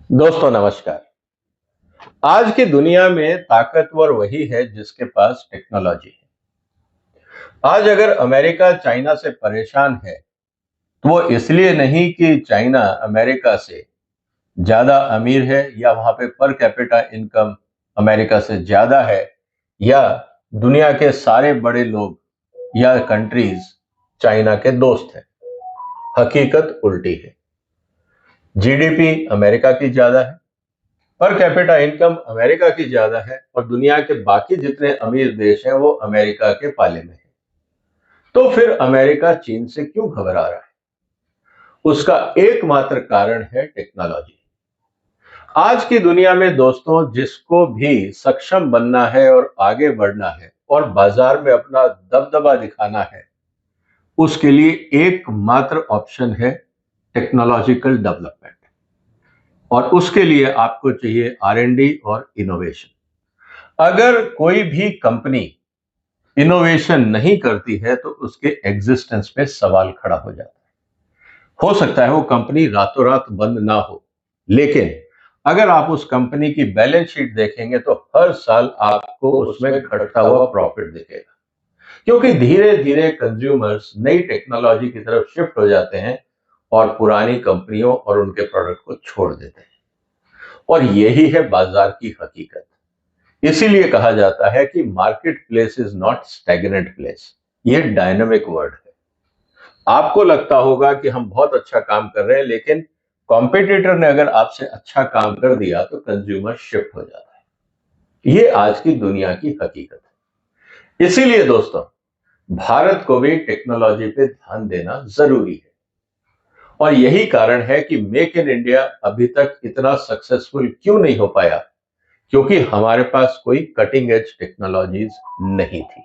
दोस्तों नमस्कार। आज की दुनिया में ताकतवर वही है जिसके पास टेक्नोलॉजी है। आज अगर अमेरिका चाइना से परेशान है तो वो इसलिए नहीं कि चाइना अमेरिका से ज्यादा अमीर है या वहां पे पर कैपिटा इनकम अमेरिका से ज्यादा है या दुनिया के सारे बड़े लोग या कंट्रीज चाइना के दोस्त हैं। हकीकत उल्टी है। जीडीपी अमेरिका की ज्यादा है, पर कैपिटा इनकम अमेरिका की ज्यादा है और दुनिया के बाकी जितने अमीर देश हैं वो अमेरिका के पाले में हैं। तो फिर अमेरिका चीन से क्यों घबरा रहा है? उसका एकमात्र कारण है टेक्नोलॉजी। आज की दुनिया में दोस्तों जिसको भी सक्षम बनना है और आगे बढ़ना है और बाजार में अपना दबदबा दिखाना है, उसके लिए एकमात्र ऑप्शन है टेक्नोलॉजिकल डेवलपमेंट। और उसके लिए आपको चाहिए आर&डी और इनोवेशन। अगर कोई भी कंपनी इनोवेशन नहीं करती है तो उसके एग्जिस्टेंस पे सवाल खड़ा हो जाता है। हो सकता है वो कंपनी रातों रात बंद ना हो, लेकिन अगर आप उस कंपनी की बैलेंस शीट देखेंगे तो हर साल आपको उसमें घटता हुआ प्रॉफिट दिखेगा, क्योंकि धीरे धीरे कंज्यूमर्स नई टेक्नोलॉजी की तरफ शिफ्ट हो जाते हैं और पुरानी कंपनियों और उनके प्रोडक्ट को छोड़ देते हैं। और यही है बाजार की हकीकत। इसीलिए कहा जाता है कि market place is not stagnant place, ये डायनामिक वर्ड है। आपको लगता होगा कि हम बहुत अच्छा काम कर रहे हैं, लेकिन कॉम्पिटिटर ने अगर आपसे अच्छा काम कर दिया तो कंज्यूमर शिफ्ट हो जाता है। ये आज की दुनिया की हकीकत है। इसीलिए दोस्तों भारत को भी टेक्नोलॉजी पे ध्यान देना जरूरी है। और यही कारण है कि मेक इन इंडिया अभी तक इतना सक्सेसफुल क्यों नहीं हो पाया, क्योंकि हमारे पास कोई कटिंग एज टेक्नोलॉजीज नहीं थी।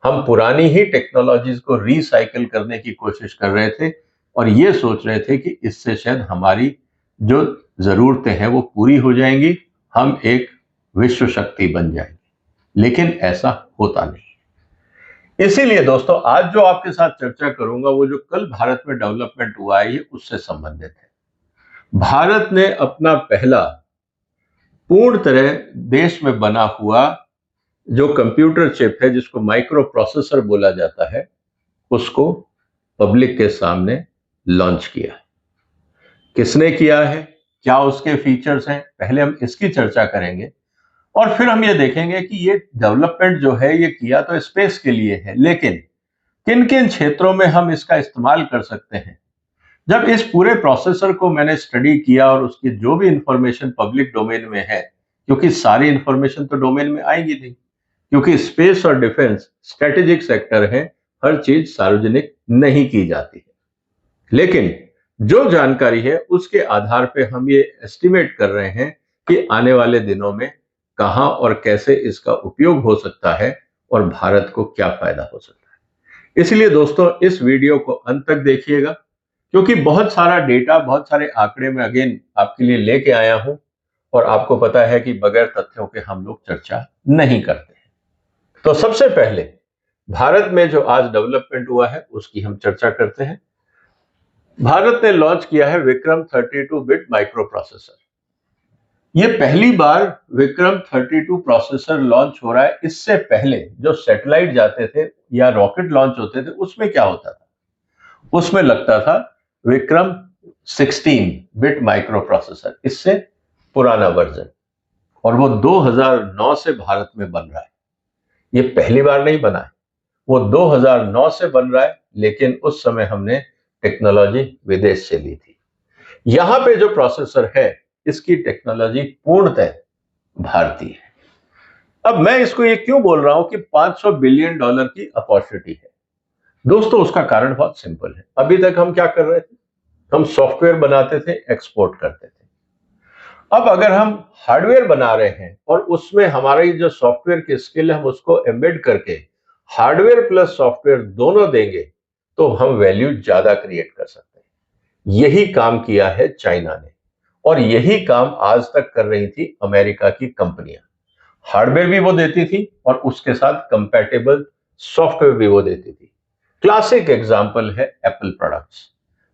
हम पुरानी ही टेक्नोलॉजीज को रिसाइकिल करने की कोशिश कर रहे थे और ये सोच रहे थे कि इससे शायद हमारी जो जरूरतें हैं वो पूरी हो जाएंगी, हम एक विश्व शक्ति बन जाएंगे। लेकिन ऐसा होता नहीं। इसीलिए दोस्तों आज जो आपके साथ चर्चा करूंगा वो जो कल भारत में डेवलपमेंट हुआ है ये उससे संबंधित है। भारत ने अपना पहला पूर्ण तरह देश में बना हुआ जो कंप्यूटर चिप है, जिसको माइक्रो प्रोसेसर बोला जाता है, उसको पब्लिक के सामने लॉन्च किया है। किसने किया है, क्या उसके फीचर्स हैं, पहले हम इसकी चर्चा करेंगे और फिर हम ये देखेंगे कि ये डेवलपमेंट जो है ये किया तो स्पेस के लिए है, लेकिन किन किन क्षेत्रों में हम इसका इस्तेमाल कर सकते हैं। जब इस पूरे प्रोसेसर को मैंने स्टडी किया और उसकी जो भी इंफॉर्मेशन पब्लिक डोमेन में है, क्योंकि सारी इंफॉर्मेशन तो डोमेन में आएगी नहीं, क्योंकि स्पेस और डिफेंस स्ट्रेटेजिक सेक्टर है, हर चीज सार्वजनिक नहीं की जाती है। लेकिन जो जानकारी है उसके आधार पे हम ये एस्टिमेट कर रहे हैं कि आने वाले दिनों में कहां और कैसे इसका उपयोग हो सकता है और भारत को क्या फायदा हो सकता है। इसलिए दोस्तों इस वीडियो को अंत तक देखिएगा, क्योंकि बहुत सारा डेटा, बहुत सारे आंकड़े मैं अगेन आपके लिए लेके आया हूं और आपको पता है कि बगैर तथ्यों के हम लोग चर्चा नहीं करते हैं। तो सबसे पहले भारत में जो आज डेवलपमेंट हुआ है उसकी हम चर्चा करते हैं। भारत ने लॉन्च किया है विक्रम 32 बिट माइक्रो प्रोसेसर। ये पहली बार विक्रम 32 प्रोसेसर लॉन्च हो रहा है। इससे पहले जो सैटेलाइट जाते थे या रॉकेट लॉन्च होते थे उसमें क्या होता था, उसमें लगता था विक्रम 16 बिट माइक्रो प्रोसेसर, इससे पुराना वर्जन, और वो 2009 से भारत में बन रहा है। ये पहली बार नहीं बना है, वो 2009 से बन रहा है, लेकिन उस समय हमने टेक्नोलॉजी विदेश से ली थी। यहां पे जो प्रोसेसर है इसकी टेक्नोलॉजी पूर्णतः भारतीय है। अब मैं इसको ये क्यों बोल रहा हूं कि $500 बिलियन की अपॉर्चुनिटी है दोस्तों, उसका कारण बहुत सिंपल है। अभी तक हम क्या कर रहे थे, हम सॉफ्टवेयर बनाते थे, एक्सपोर्ट करते थे। अब अगर हम हार्डवेयर बना रहे हैं और उसमें हमारी जो सॉफ्टवेयर की स्किल है हम उसको एम्बेड करके हार्डवेयर प्लस सॉफ्टवेयर दोनों देंगे तो हम वैल्यू ज्यादा क्रिएट कर सकते हैं। यही काम किया है चाइना ने और यही काम आज तक कर रही थी अमेरिका की कंपनियां। हार्डवेयर भी वो देती थी और उसके साथ कंपैटिबल सॉफ्टवेयर भी वो देती थी। क्लासिक एग्जांपल है एप्पल प्रोडक्ट्स।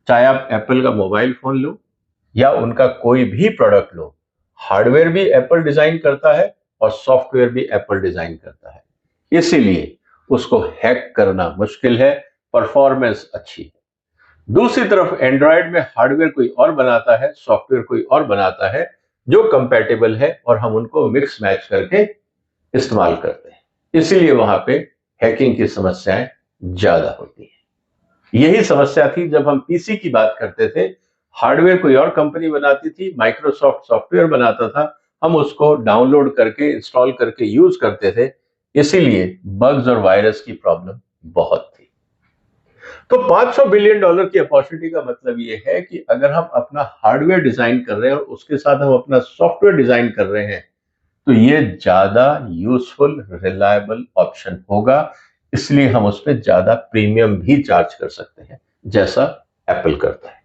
चाहे आप एप्पल का मोबाइल फोन लो या उनका कोई भी प्रोडक्ट लो, हार्डवेयर भी एप्पल डिजाइन करता है और सॉफ्टवेयर भी एप्पल डिजाइन करता है, इसीलिए उसको हैक करना मुश्किल है, परफॉर्मेंस अच्छी है। दूसरी तरफ एंड्रॉयड में हार्डवेयर कोई और बनाता है, सॉफ्टवेयर कोई और बनाता है जो कंपैटिबल है, और हम उनको मिक्स मैच करके इस्तेमाल करते हैं, इसीलिए वहां पे हैकिंग की समस्याएं ज्यादा होती हैं। यही समस्या थी जब हम पीसी की बात करते थे, हार्डवेयर कोई और कंपनी बनाती थी, माइक्रोसॉफ्ट सॉफ्टवेयर बनाता था, हम उसको डाउनलोड करके इंस्टॉल करके यूज करते थे, इसीलिए बग्स और वायरस की प्रॉब्लम बहुत थी। तो $500 बिलियन की अपॉर्चुनिटी का मतलब ये है कि अगर हम अपना हार्डवेयर डिजाइन कर रहे हैं और उसके साथ हम अपना सॉफ्टवेयर डिजाइन कर रहे हैं, तो ये ज्यादा यूजफुल रिलायबल ऑप्शन होगा, इसलिए हम उस पर ज्यादा प्रीमियम भी चार्ज कर सकते हैं, जैसा एप्पल करता है।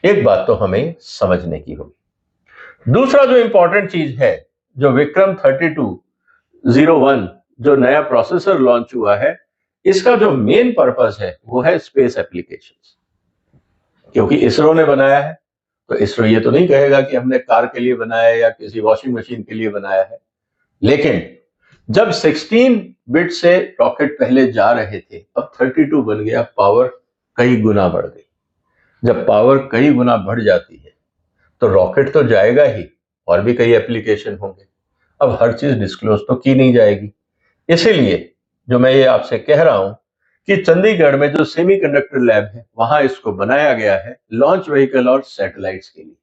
एक बात तो हमें समझने की होगी। दूसरा जो इंपॉर्टेंट चीज है, जो विक्रम 3201 जो नया प्रोसेसर लॉन्च हुआ है, इसका जो मेन पर्पस है वो है स्पेस एप्लीकेशंस। क्योंकि इसरो ने बनाया है, तो इसरो ये तो नहीं कहेगा कि हमने कार के लिए बनाया है या किसी वॉशिंग मशीन के लिए बनाया है। लेकिन जब 16 बिट से रॉकेट पहले जा रहे थे, अब 32 बन गया, पावर कई गुना बढ़ गई। जब पावर कई गुना बढ़ जाती है तो रॉकेट तो जाएगा ही, और भी कई एप्लीकेशन होंगे। अब हर चीज डिस्क्लोज तो की नहीं जाएगी, इसीलिए जो मैं ये आपसे कह रहा हूं कि चंडीगढ़ में जो सेमीकंडक्टर लैब है, वहां इसको बनाया गया है लॉन्च व्हीकल और सैटेलाइट्स के लिए।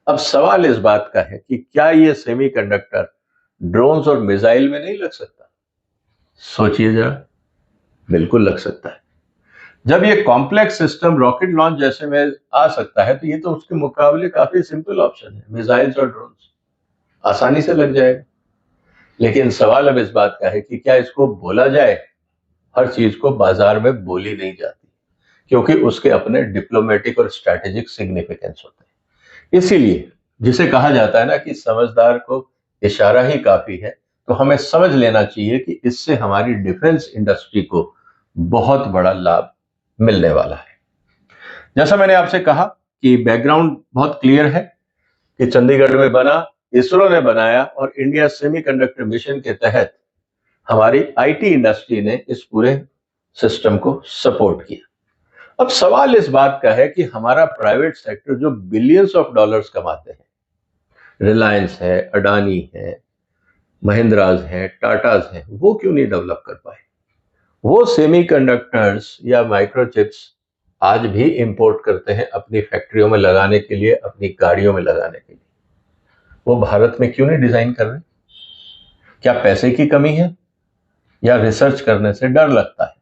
अब सवाल इस बात का है कि क्या ये सेमीकंडक्टर ड्रोन्स और मिसाइल में नहीं लग सकता? सोचिए जरा, बिल्कुल लग सकता है। जब ये कॉम्प्लेक्स सिस्टम रॉकेट लॉन्च जैसे में आ सकता है, तो ये तो उसके मुकाबले काफी सिंपल ऑप्शन है, मिसाइल्स और ड्रोन्स आसानी से लग जाएगा। लेकिन सवाल अब इस बात का है कि क्या इसको बोला जाए? हर चीज को बाजार में बोली नहीं जाती, क्योंकि उसके अपने डिप्लोमेटिक और स्ट्रैटेजिक सिग्निफिकेंस होते हैं। इसीलिए जिसे कहा जाता है ना कि समझदार को इशारा ही काफी है, तो हमें समझ लेना चाहिए कि इससे हमारी डिफेंस इंडस्ट्री को बहुत बड़ा लाभ मिलने वाला है। जैसा मैंने आपसे कहा कि बैकग्राउंड बहुत क्लियर है कि चंडीगढ़ में बना, इसरो ने बनाया, और इंडिया सेमीकंडक्टर मिशन के तहत हमारी आईटी इंडस्ट्री ने इस पूरे सिस्टम को सपोर्ट किया। अब सवाल इस बात का है कि हमारा प्राइवेट सेक्टर जो बिलियंस ऑफ डॉलर्स कमाते हैं, रिलायंस है, अडानी है, महिंद्राज है, टाटाज है, वो क्यों नहीं डेवलप कर पाए? वो सेमीकंडक्टर्स या माइक्रोचिप्स आज भी इंपोर्ट करते हैं अपनी फैक्ट्रियों में लगाने के लिए, अपनी गाड़ियों में लगाने के लिए। वो भारत में क्यों नहीं डिजाइन कर रहे? क्या पैसे की कमी है या रिसर्च करने से डर लगता है?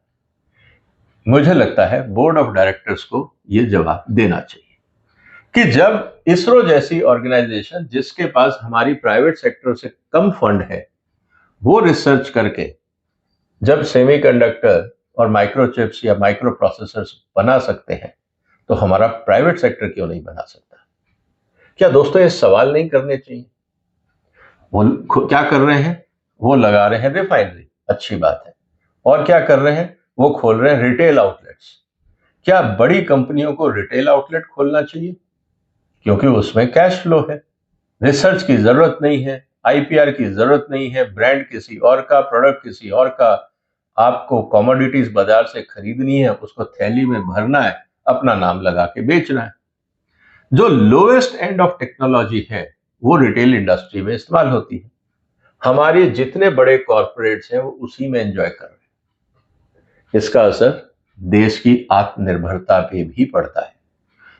मुझे लगता है बोर्ड ऑफ डायरेक्टर्स को यह जवाब देना चाहिए कि जब इसरो जैसी ऑर्गेनाइजेशन, जिसके पास हमारी प्राइवेट सेक्टर से कम फंड है, वो रिसर्च करके जब सेमीकंडक्टर और माइक्रोचिप्स या माइक्रो प्रोसेसर्स बना सकते हैं, तो हमारा प्राइवेट सेक्टर क्यों नहीं बना सकता? क्या दोस्तों ये सवाल नहीं करने चाहिए? वो क्या कर रहे हैं? वो लगा रहे हैं रिफाइनरी, अच्छी बात है। और क्या कर रहे हैं? वो खोल रहे हैं रिटेल आउटलेट्स। क्या बड़ी कंपनियों को रिटेल आउटलेट खोलना चाहिए? क्योंकि उसमें कैश फ्लो है, रिसर्च की जरूरत नहीं है, आईपीआर की जरूरत नहीं है, ब्रांड किसी और का, प्रोडक्ट किसी और का, आपको कमोडिटीज बाजार से खरीदनी है, उसको थैली में भरना है, अपना नाम लगा के बेचना है। जो लोएस्ट एंड ऑफ टेक्नोलॉजी है वो रिटेल इंडस्ट्री में इस्तेमाल होती है। हमारे जितने बड़े कॉर्पोरेट्स हैं वो उसी में एंजॉय कर रहे हैं। इसका असर देश की आत्मनिर्भरता पे भी पड़ता है।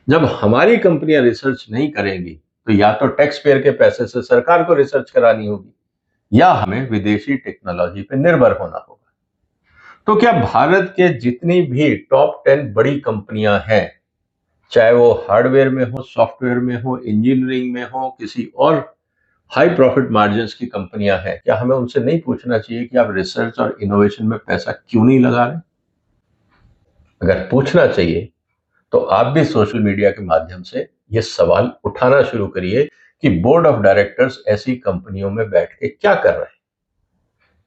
जब हमारी कंपनियां रिसर्च नहीं करेंगी, तो या तो टैक्स पेयर के पैसे से सरकार को रिसर्च करानी होगी, या हमें विदेशी टेक्नोलॉजी पे निर्भर होना होगा। तो क्या भारत के जितनी भी टॉप 10 बड़ी कंपनियां हैं, चाहे वो हार्डवेयर में हो, सॉफ्टवेयर में हो, इंजीनियरिंग में हो, किसी और हाई प्रॉफिट मार्जिन की कंपनियां हैं, क्या हमें उनसे नहीं पूछना चाहिए कि आप रिसर्च और इनोवेशन में पैसा क्यों नहीं लगा रहे? अगर पूछना चाहिए, तो आप भी सोशल मीडिया के माध्यम से ये सवाल उठाना शुरू करिए कि बोर्ड ऑफ डायरेक्टर्स ऐसी कंपनियों में बैठ के क्या कर रहे हैं,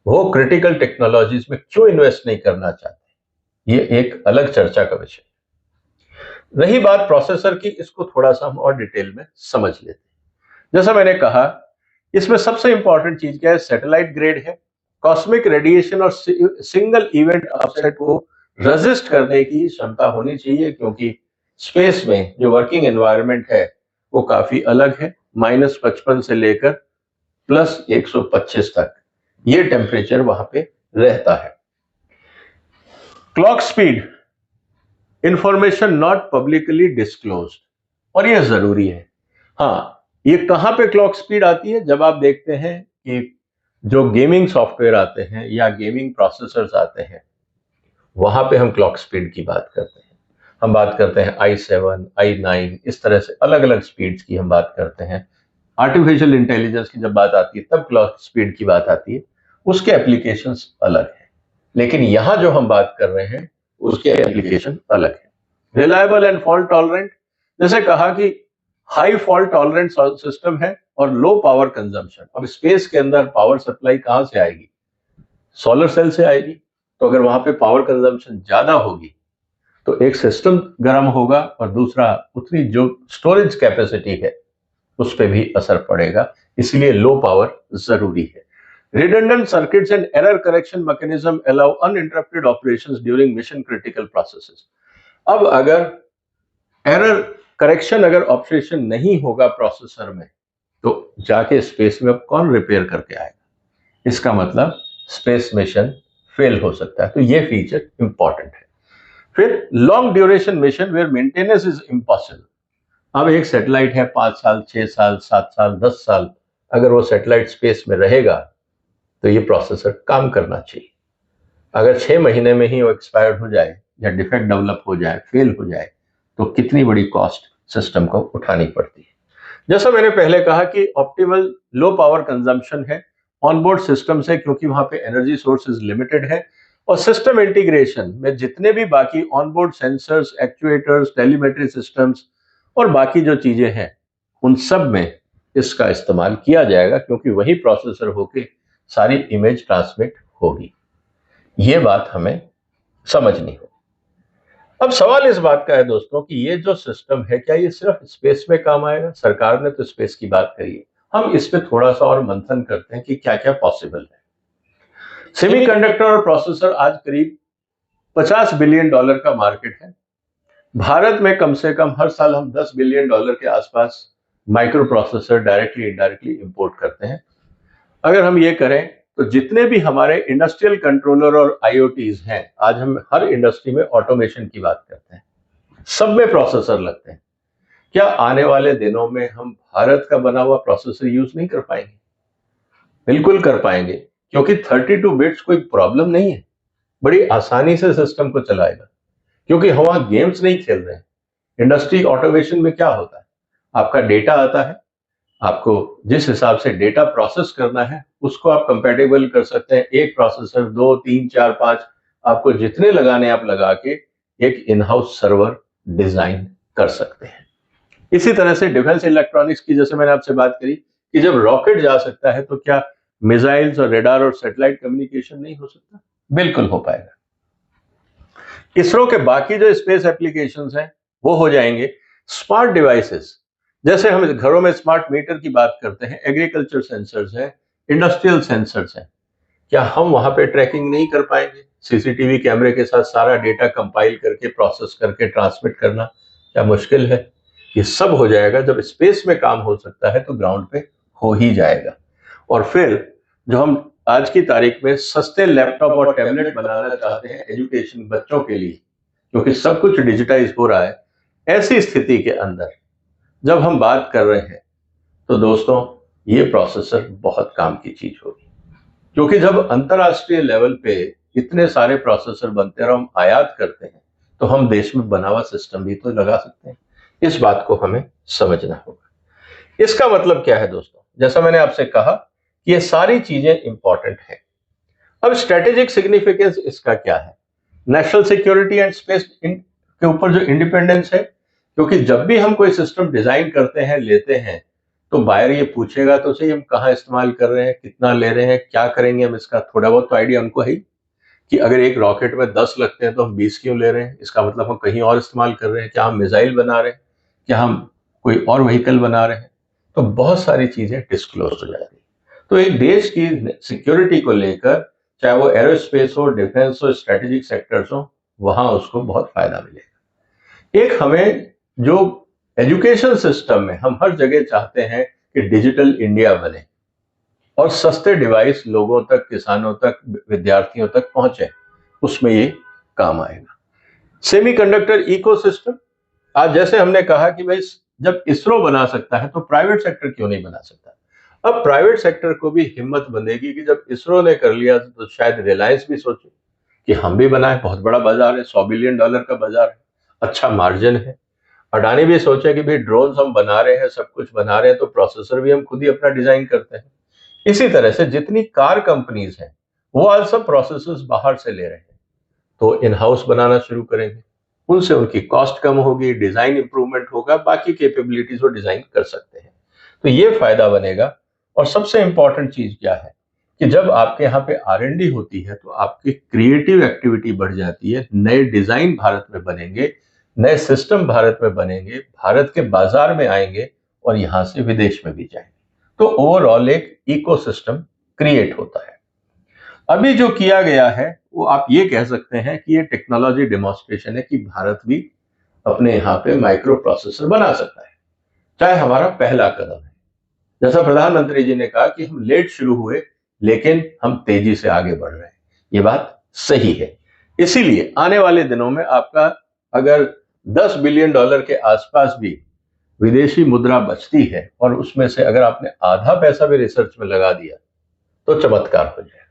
वो क्रिटिकल टेक्नोलॉजीज में क्यों इन्वेस्ट नहीं करना चाहते? ये एक अलग चर्चा का विषय। रही बात प्रोसेसर की, इसको थोड़ा सा हम और डिटेल में समझ लेते हैं। जैसा मैंने कहा, इसमें सबसे इंपॉर्टेंट चीज क्या है? सैटेलाइट ग्रेड है। कॉस्मिक रेडिएशन और सिंगल इवेंट अपसेट को रेजिस्ट करने की क्षमता होनी चाहिए, क्योंकि स्पेस में जो वर्किंग एनवायरनमेंट है वो काफी अलग है। -55 से लेकर +125 तक ये टेम्परेचर वहां पे रहता है। Clock speed, information not publicly disclosed, और ये जरूरी है। हाँ, ये कहां पे क्लॉक स्पीड आती है? जब आप देखते हैं कि जो गेमिंग सॉफ्टवेयर आते हैं या गेमिंग प्रोसेसर्स आते हैं, वहां पे हम क्लॉक स्पीड की बात करते हैं। हम बात करते हैं i7, i9, इस तरह से अलग अलग स्पीड्स की हम बात करते हैं। आर्टिफिशियल इंटेलिजेंस की जब बात आती है तब क्लॉक स्पीड की बात आती है, उसके एप्लीकेशंस अलग हैं। लेकिन यहां जो हम बात कर रहे हैं उसके एप्लीकेशन अलग है। रिलायबल एंड फॉल्ट टॉलरेंट, जैसे कहा कि हाई फॉल्ट टॉलरेंट सिस्टम है और लो पावर कंजम्पशन। अब स्पेस के अंदर पावर सप्लाई कहां से आएगी? सोलर सेल से आएगी। तो अगर वहां पे पावर कंजम्पशन ज्यादा होगी तो एक सिस्टम गर्म होगा और दूसरा उतनी जो स्टोरेज कैपेसिटी है उस पर भी असर पड़ेगा। इसलिए लो पावर जरूरी है। Redundant circuits and error correction mechanism allow uninterrupted operations during mission critical processes. अब अगर एरर करेक्शन अगर ऑपरेशन नहीं होगा प्रोसेसर में, तो जाके स्पेस में अब कौन रिपेयर करके आएगा? इसका मतलब स्पेस मिशन फेल हो सकता है। तो ये फीचर इंपॉर्टेंट है। फिर long duration mission where maintenance is impossible. अब एक सैटेलाइट है, 5 साल, 6 साल, 7 साल, 10 साल, अगर वो सैटेलाइट स्पेस में रहेगा तो ये प्रोसेसर काम करना चाहिए। अगर 6 महीने में ही वो एक्सपायर्ड हो जाए या डिफेक्ट डेवलप हो जाए, फेल हो जाए, तो कितनी बड़ी कॉस्ट सिस्टम को उठानी पड़ती है। जैसा मैंने पहले कहा कि ऑप्टिमल लो पावर कंजम्पशन है ऑनबोर्ड सिस्टम से, क्योंकि वहां पे एनर्जी सोर्सेज लिमिटेड है। और सिस्टम इंटीग्रेशन में जितने भी बाकी onboard sensors, actuators, telemetry systems और बाकी जो चीजें हैं, उन सब में इसका इस्तेमाल किया जाएगा, क्योंकि वही प्रोसेसर होके सारी इमेज ट्रांसमिट होगी। ये बात हमें समझनी हो। अब सवाल इस बात का है दोस्तों कि ये जो सिस्टम है, क्या ये सिर्फ स्पेस में काम आएगा? सरकार ने तो स्पेस की बात करी है, हम इस पे थोड़ा सा और मंथन करते हैं कि क्या क्या पॉसिबल है। सेमीकंडक्टर और प्रोसेसर आज करीब $50 बिलियन का मार्केट है। भारत में कम से कम हर साल हम $10 बिलियन के आसपास micro processor directly indirectly import करते हैं। अगर हम ये करें तो जितने भी हमारे इंडस्ट्रियल कंट्रोलर और आईओटीज हैं, आज हम हर इंडस्ट्री में ऑटोमेशन की बात करते हैं, सब में प्रोसेसर लगते हैं। क्या आने वाले दिनों में हम भारत का बना हुआ प्रोसेसर यूज नहीं कर पाएंगे? बिल्कुल कर पाएंगे, क्योंकि 32 बिट्स कोई प्रॉब्लम नहीं है, बड़ी आसानी से सिस्टम को चलाएगा, क्योंकि हम वहां गेम्स नहीं खेल रहे हैं। इंडस्ट्री ऑटोमेशन में क्या होता है? आपका डेटा आता है, आपको जिस हिसाब से डेटा प्रोसेस करना है उसको आप कंपैटिबल कर सकते हैं। एक प्रोसेसर, 2, 3, 4, 5, आपको जितने लगाने आप लगा के एक इन हाउस सर्वर डिजाइन कर सकते हैं। इसी तरह से डिफेंस इलेक्ट्रॉनिक्स की जैसे मैंने आपसे बात करी कि जब रॉकेट जा सकता है तो क्या मिसाइल्स और रेडार और सैटेलाइट कम्युनिकेशन नहीं हो सकता? बिल्कुल हो पाएगा। इसरो के बाकी जो स्पेस एप्लीकेशंस हैं वो हो जाएंगे। स्मार्ट डिवाइसेस, जैसे हम घरों में स्मार्ट मीटर की बात करते हैं, एग्रीकल्चर सेंसर्स हैं, इंडस्ट्रियल सेंसर्स हैं, क्या हम वहां पे ट्रैकिंग नहीं कर पाएंगे? सीसीटीवी कैमरे के साथ सारा डेटा कंपाइल करके प्रोसेस करके ट्रांसमिट करना क्या मुश्किल है? ये सब हो जाएगा। जब स्पेस में काम हो सकता है तो ग्राउंड पे हो ही जाएगा। और फिर जो हम आज की तारीख में सस्ते लैपटॉप और टैबलेट बनाना चाहते हैं एजुकेशन बच्चों के लिए, क्योंकि सब कुछ डिजिटाइज हो रहा है, ऐसी स्थिति के अंदर जब हम बात कर रहे हैं तो दोस्तों ये प्रोसेसर बहुत काम की चीज होगी। क्योंकि जब अंतरराष्ट्रीय लेवल पे इतने सारे प्रोसेसर बनते हैं और हम आयात करते हैं, तो हम देश में बना हुआ सिस्टम भी तो लगा सकते हैं। इस बात को हमें समझना होगा। इसका मतलब क्या है दोस्तों? जैसा मैंने आपसे कहा कि ये सारी चीजें इंपॉर्टेंट हैं। अब स्ट्रेटेजिक सिग्निफिकेंस इसका क्या है? नेशनल सिक्योरिटी एंड स्पेस के ऊपर जो इंडिपेंडेंस है, क्योंकि जब भी हम कोई सिस्टम डिजाइन करते हैं, लेते हैं, तो बायर ये पूछेगा तो सही हम कहाँ इस्तेमाल कर रहे हैं, कितना ले रहे हैं, क्या करेंगे हम इसका, थोड़ा बहुत तो आइडिया उनको है ही। कि अगर एक रॉकेट में 10 लगते हैं तो हम 20 क्यों ले रहे हैं, इसका मतलब हम कहीं और इस्तेमाल कर रहे हैं, क्या हम मिसाइल बना रहे हैं, क्या हम कोई और व्हीकल बना रहे हैं। तो बहुत सारी चीजें डिस्क्लोज हो जाती है। तो एक देश की सिक्योरिटी को लेकर, चाहे वो एरोस्पेस हो, डिफेंस हो, स्ट्रेटेजिक सेक्टर्स हो, वहां उसको बहुत फायदा मिलेगा। एक हमें जो एजुकेशन सिस्टम में हम हर जगह चाहते हैं कि डिजिटल इंडिया बने और सस्ते डिवाइस लोगों तक, किसानों तक, विद्यार्थियों तक पहुंचे, उसमें ये काम आएगा। सेमीकंडक्टर इकोसिस्टम, आज जैसे हमने कहा कि भाई जब इसरो बना सकता है तो प्राइवेट सेक्टर क्यों नहीं बना सकता। अब प्राइवेट सेक्टर को भी हिम्मत बंधेगी कि जब इसरो ने कर लिया तो शायद रिलायंस भी सोचे कि हम भी बनाए, बहुत बड़ा बाजार है, $100 बिलियन का बाजार है, अच्छा मार्जिन है। अडानी भी सोचे कि भाई ड्रोन्स हम बना रहे हैं, सब कुछ बना रहे हैं, तो प्रोसेसर भी हम खुद ही अपना डिजाइन करते हैं। इसी तरह से जितनी कार कंपनीज हैं वो आज सब प्रोसेसर्स बाहर से ले रहे हैं, तो इन हाउस बनाना शुरू करेंगे, उनसे उनकी कॉस्ट कम होगी, डिजाइन इंप्रूवमेंट होगा, बाकी कैपेबिलिटीज वो डिजाइन कर सकते हैं, तो ये फायदा बनेगा। और सबसे इंपॉर्टेंट चीज क्या है कि जब आपके यहाँ पे R&D होती है तो आपकी क्रिएटिव एक्टिविटी बढ़ जाती है, नए डिजाइन भारत में बनेंगे, नए सिस्टम भारत में बनेंगे, भारत के बाजार में आएंगे और यहां से विदेश में भी जाएंगे, तो ओवरऑल एक इकोसिस्टम क्रिएट होता है। अभी जो किया गया है वो आप ये कह सकते हैं कि ये टेक्नोलॉजी डेमोन्स्ट्रेशन है कि भारत भी अपने यहाँ पे माइक्रो प्रोसेसर बना सकता है, चाहे हमारा पहला कदम है। जैसा प्रधानमंत्री जी ने कहा कि हम लेट शुरू हुए लेकिन हम तेजी से आगे बढ़ रहे हैं, ये बात सही है। इसीलिए आने वाले दिनों में आपका अगर $10 बिलियन के आसपास भी विदेशी मुद्रा बचती है और उसमें से अगर आपने आधा पैसा भी रिसर्च में लगा दिया तो चमत्कार हो जाएगा।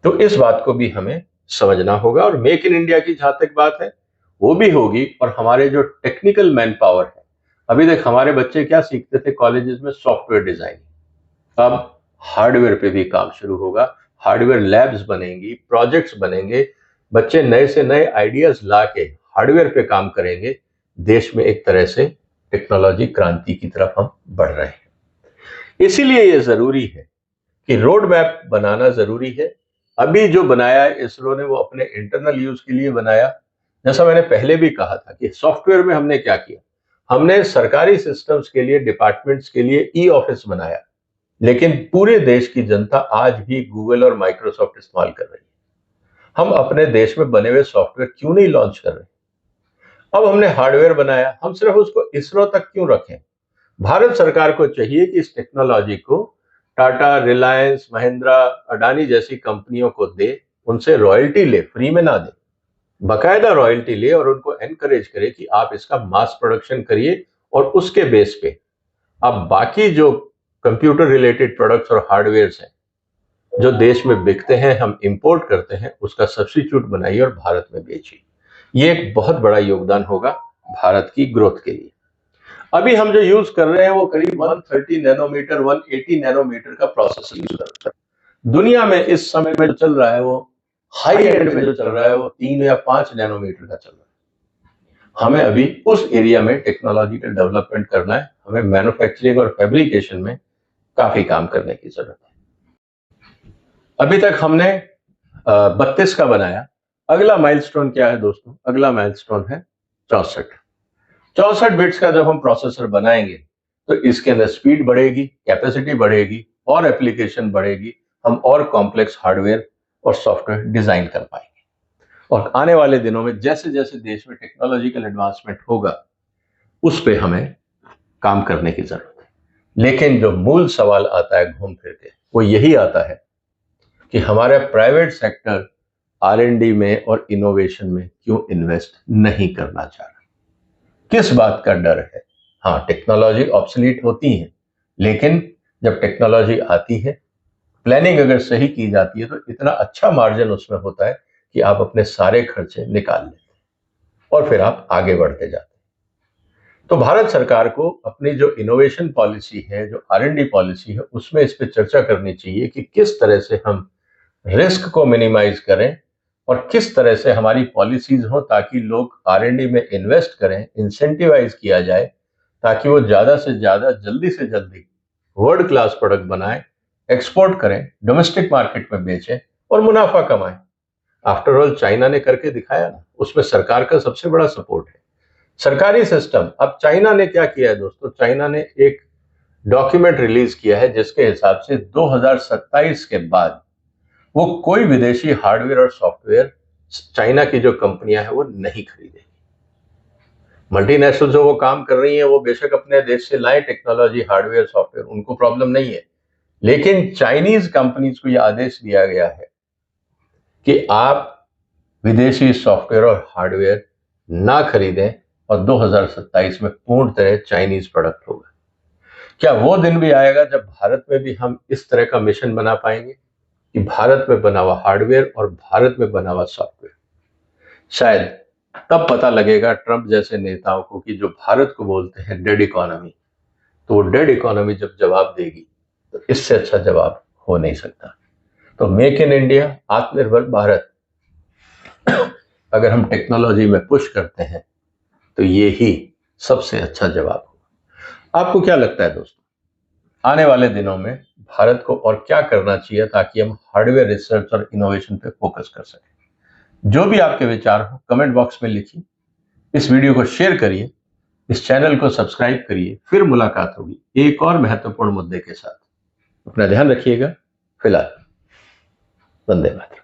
तो इस बात को भी हमें समझना होगा। और मेक इन इंडिया की जहां तक बात है वो भी होगी, और हमारे जो टेक्निकल मैन पावर है, अभी तक हमारे बच्चे क्या सीखते थे कॉलेजेस में, सॉफ्टवेयर डिजाइनिंग, अब हार्डवेयर पे भी काम शुरू होगा, हार्डवेयर लैब्स बनेंगी, प्रोजेक्ट्स बनेंगे, बच्चे नए से नए आइडियाज ला के हार्डवेयर पे काम करेंगे। देश में एक तरह से टेक्नोलॉजी क्रांति की तरफ हम बढ़ रहे हैं। इसीलिए यह जरूरी है कि रोड मैप बनाना जरूरी है। अभी जो बनाया है इसरो ने वो अपने इंटरनल यूज के लिए बनाया। जैसा मैंने पहले भी कहा था कि सॉफ्टवेयर में हमने क्या किया, हमने सरकारी सिस्टम्स के लिए, डिपार्टमेंट्स के लिए ई ऑफिस बनाया, लेकिन पूरे देश की जनता आज भी गूगल और माइक्रोसॉफ्ट इस्तेमाल कर रही है। हम अपने देश में बने हुए सॉफ्टवेयर क्यों नहीं लॉन्च कर रहे। अब हमने हार्डवेयर बनाया, हम सिर्फ उसको इसरो तक क्यों रखें। भारत सरकार को चाहिए कि इस टेक्नोलॉजी को टाटा, रिलायंस, महिंद्रा, अडानी जैसी कंपनियों को दे, उनसे रॉयल्टी ले, फ्री में ना दे, बकायदा रॉयल्टी ले, और उनको एनकरेज करे कि आप इसका मास प्रोडक्शन करिए और उसके बेस पे आप बाकी जो कंप्यूटर रिलेटेड प्रोडक्ट्स और हार्डवेयर हैं जो देश में बिकते हैं, हम इंपोर्ट करते हैं, उसका सब्स्टिट्यूट बनाइए और भारत में बेचिए। ये एक बहुत बड़ा योगदान होगा भारत की ग्रोथ के लिए। अभी हम जो यूज कर रहे हैं वो करीब 130 नैनोमीटर, 180 नैनोमीटर का प्रोसेसर यूज करते हैं। दुनिया में इस समय में जो चल रहा है वो हाई एंड में जो चल रहा है वो 3 या 5 नैनोमीटर का चल रहा है। हमें अभी उस एरिया में टेक्नोलॉजी का डेवलपमेंट करना है, हमें मैन्युफैक्चरिंग और फैब्रिकेशन में काफी काम करने की जरूरत है। अभी तक हमने 32 का बनाया। अगला माइलस्टोन क्या है दोस्तों? अगला माइलस्टोन है 64 बिट्स का। जब हम प्रोसेसर बनाएंगे तो इसके अंदर स्पीड बढ़ेगी, कैपेसिटी बढ़ेगी और एप्लीकेशन बढ़ेगी, हम और कॉम्प्लेक्स हार्डवेयर और सॉफ्टवेयर डिजाइन कर पाएंगे। और आने वाले दिनों में जैसे जैसे देश में टेक्नोलॉजिकल एडवांसमेंट होगा उस पर हमें काम करने की जरूरत है। लेकिन जो मूल सवाल आता है घूम फिर के, वो यही आता है कि हमारा प्राइवेट सेक्टर R&D में और इनोवेशन में क्यों इन्वेस्ट नहीं करना चाह रहा, किस बात का डर है। हाँ, टेक्नोलॉजी ऑब्सोलीट होती है, लेकिन जब टेक्नोलॉजी आती है, प्लानिंग अगर सही की जाती है तो इतना अच्छा मार्जिन उसमें होता है कि आप अपने सारे खर्चे निकाल लेते हैं और फिर आप आगे बढ़ते जाते हैं। तो भारत सरकार को अपनी जो इनोवेशन पॉलिसी है, जो R&D पॉलिसी है, उसमें इस पर चर्चा करनी चाहिए कि किस तरह से हम रिस्क को मिनिमाइज करें और किस तरह से हमारी पॉलिसीज हो ताकि लोग R&D में इन्वेस्ट करें, इंसेंटिवाइज किया जाए, ताकि वो ज्यादा से ज्यादा, जल्दी से जल्दी वर्ल्ड क्लास प्रोडक्ट बनाएं, एक्सपोर्ट करें, डोमेस्टिक मार्केट में बेचें और मुनाफा कमाएं। आफ्टर ऑल चाइना ने करके दिखाया ना, उसमें सरकार का सबसे बड़ा सपोर्ट है, सरकारी सिस्टम। अब चाइना ने क्या किया है दोस्तों, चाइना ने एक डॉक्यूमेंट रिलीज किया है जिसके हिसाब से 2027 के बाद वो कोई विदेशी हार्डवेयर और सॉफ्टवेयर चाइना की जो कंपनियां हैं वो नहीं खरीदेगी। मल्टीनेशनल जो वो काम कर रही हैं वो बेशक अपने देश से लाए टेक्नोलॉजी, हार्डवेयर, सॉफ्टवेयर, उनको प्रॉब्लम नहीं है, लेकिन चाइनीज कंपनीज को यह आदेश दिया गया है कि आप विदेशी सॉफ्टवेयर और हार्डवेयर ना खरीदें और 2027 में पूर्ण तरह चाइनीज प्रोडक्ट होगा। क्या वो दिन भी आएगा जब भारत में भी हम इस तरह का मिशन बना पाएंगे कि भारत में बना हुआ हार्डवेयर और भारत में बना हुआ सॉफ्टवेयर? शायद तब पता लगेगा ट्रंप जैसे नेताओं को कि जो भारत को बोलते हैं डेड इकोनॉमी, तो वो डेड इकोनॉमी जब जवाब देगी तो इससे अच्छा जवाब हो नहीं सकता। तो मेक इन इंडिया, आत्मनिर्भर भारत अगर हम टेक्नोलॉजी में पुश करते हैं तो ये ही सबसे अच्छा जवाब होगा। आपको क्या लगता है दोस्तों, आने वाले दिनों में भारत को और क्या करना चाहिए ताकि हम हार्डवेयर रिसर्च और इनोवेशन पे फोकस कर सकें? जो भी आपके विचार हो कमेंट बॉक्स में लिखिए, इस वीडियो को शेयर करिए, इस चैनल को सब्सक्राइब करिए। फिर मुलाकात होगी एक और महत्वपूर्ण मुद्दे के साथ। अपना ध्यान रखिएगा। फिलहाल वंदे मातरम।